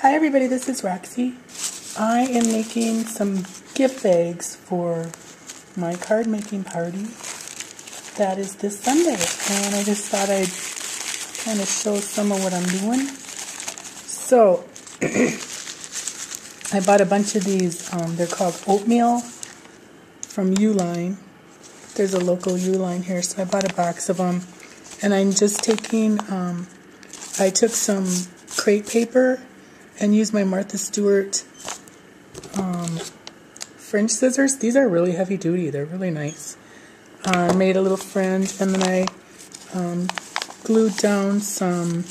Hi everybody, this is Roxy. I am making some gift bags for my card making party that is this Sunday, and I just thought I'd kind of show some of what I'm doing. So I bought a bunch of these, they're called oatmeal from Uline. There's a local Uline here, so I bought a box of them, and I'm just taking, I took some crepe paper and used my Martha Stewart French scissors. These are really heavy duty. They're really nice. Made a little fringe, and then I glued down some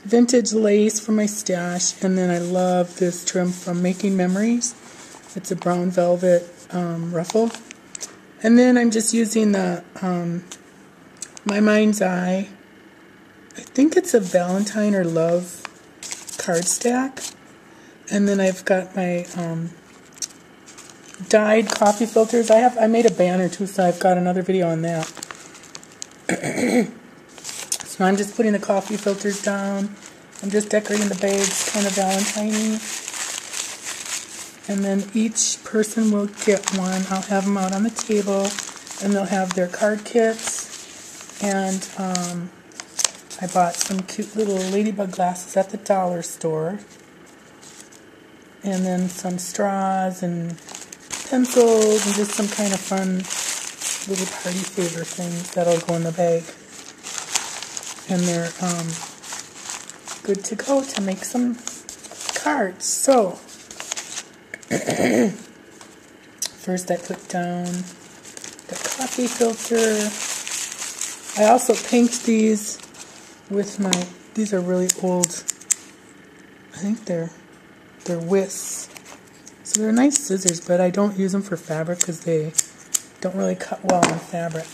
vintage lace for my stash, and then I love this trim from Making Memories. It's a brown velvet ruffle. And then I'm just using the My Mind's Eye. I think it's a Valentine or Love card stack, and then I've got my dyed coffee filters. I made a banner too, so I've got another video on that. So I'm just putting the coffee filters down. I'm just decorating the bags, kind of Valentine-y. And then each person will get one. I'll have them out on the table, and they'll have their card kits. And I bought some cute little ladybug glasses at the dollar store. And then some straws and pencils and just some kind of fun little party favor things that'll go in the bag. And they're good to go to make some cards. So, first I put down the coffee filter. I also pinked these with my, these are really old, I think they're whisks. So they're nice scissors, but I don't use them for fabric because they don't really cut well on fabric.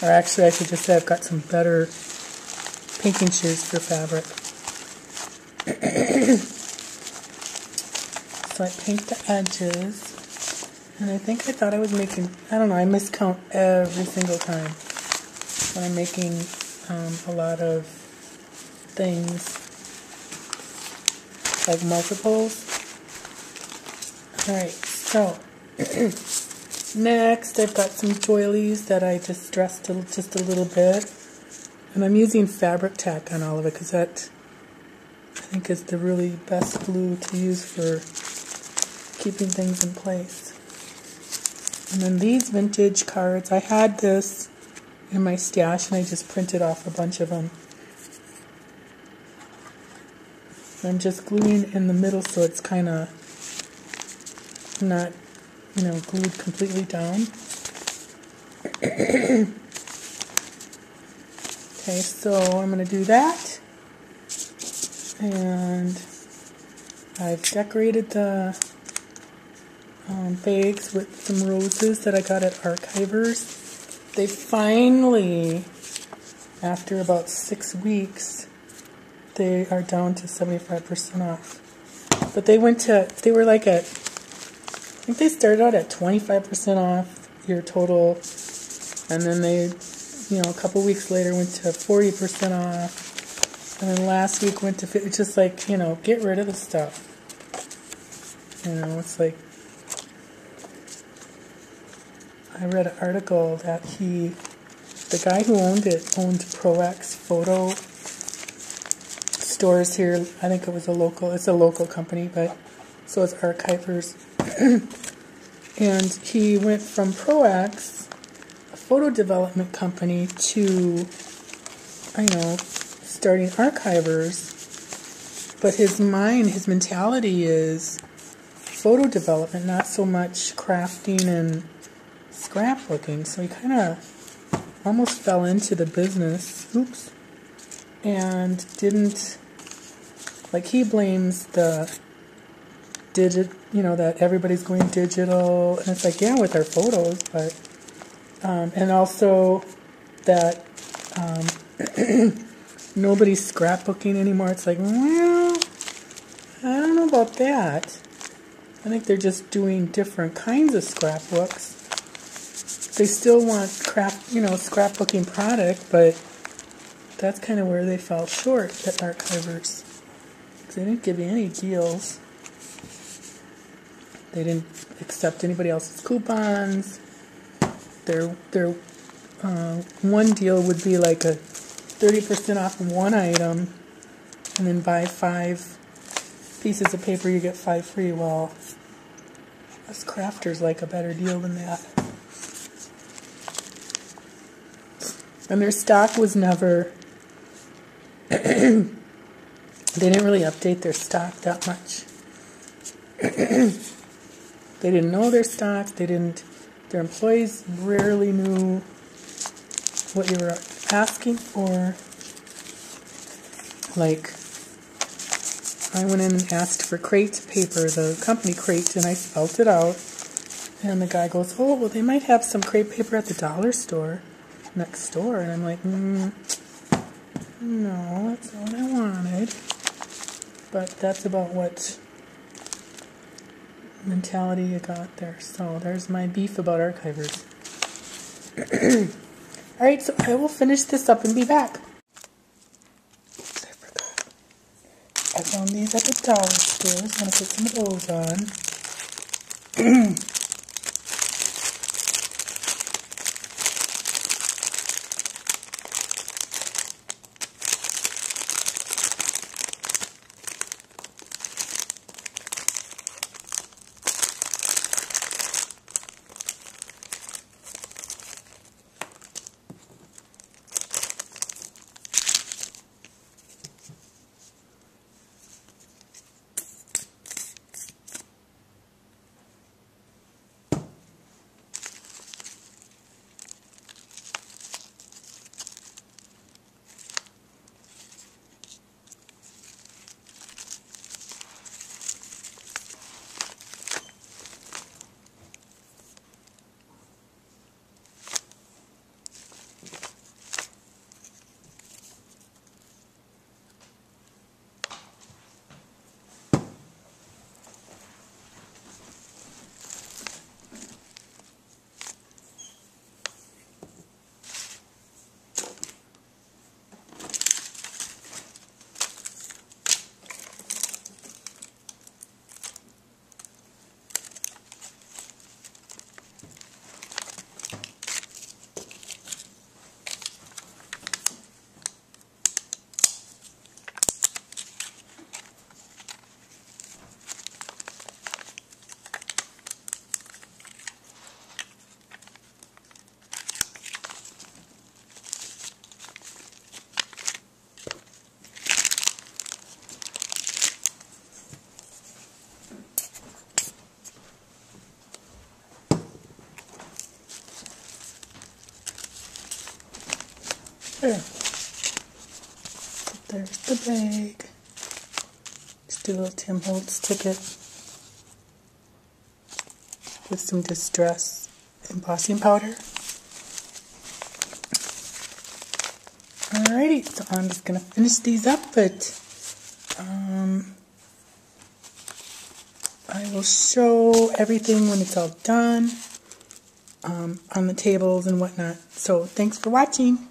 Or actually I should just say I've got some better pinking shears for fabric. So I pinked the edges, and I thought I was making, I don't know, I miscount every single time when I'm making a lot of things, like multiples. Alright, so next I've got some doilies that I just dressed just a little bit, and I'm using fabric tack on all of it because that I think is the really best glue to use for keeping things in place. And then these vintage cards, I had this in my stash and I just printed off a bunch of them. I'm just gluing in the middle so it's kind of not, glued completely down. Okay, so I'm going to do that. And I've decorated the bags with some roses that I got at Archivers. They finally, after about 6 weeks, they are down to 75% off. But they were like at, I think they started out at 25% off your total, and then they, a couple weeks later went to 40% off, and then last week went to 50%. It's just like, get rid of the stuff. It's like, I read an article that the guy who owned ProX photo stores here. I think it's a local company, but so it's Archivers. And he went from ProX, a photo development company, to, starting Archivers. But his mentality is photo development, not so much crafting and scrapbooking. So he kind of almost fell into the business. Oops. And didn't, like, he blames the that everybody's going digital, and it's like, yeah, with our photos, but and also that nobody's scrapbooking anymore. It's like, well, I don't know about that. I think they're just doing different kinds of scrapbooks. They still want scrapbooking product, but that's kind of where they fell short at Archivers. They didn't give me any deals. They didn't accept anybody else's coupons. Their one deal would be like a 30% off one item, and then buy 5 pieces of paper, you get 5 free. Well, us crafters like a better deal than that. And their stock was never, they didn't really update their stock that much. They didn't know their stock. Their employees rarely knew what you were asking for. Like, I went in and asked for crate paper, the company crate, and I spelled it out. And the guy goes, oh, well, they might have some crepe paper at the dollar store next door. And I'm like, no, that's not what I wanted. But that's about what mentality you got there. So there's my beef about archivers. Alright, so I will finish this up and be back. Oops, I forgot. I found these at the dollar store. I'm going to put some of those on. There. There's the bag. Just do a little Tim Holtz ticket with some Distress embossing powder. Alrighty, so I'm just going to finish these up, but I will show everything when it's all done on the tables and whatnot. So thanks for watching.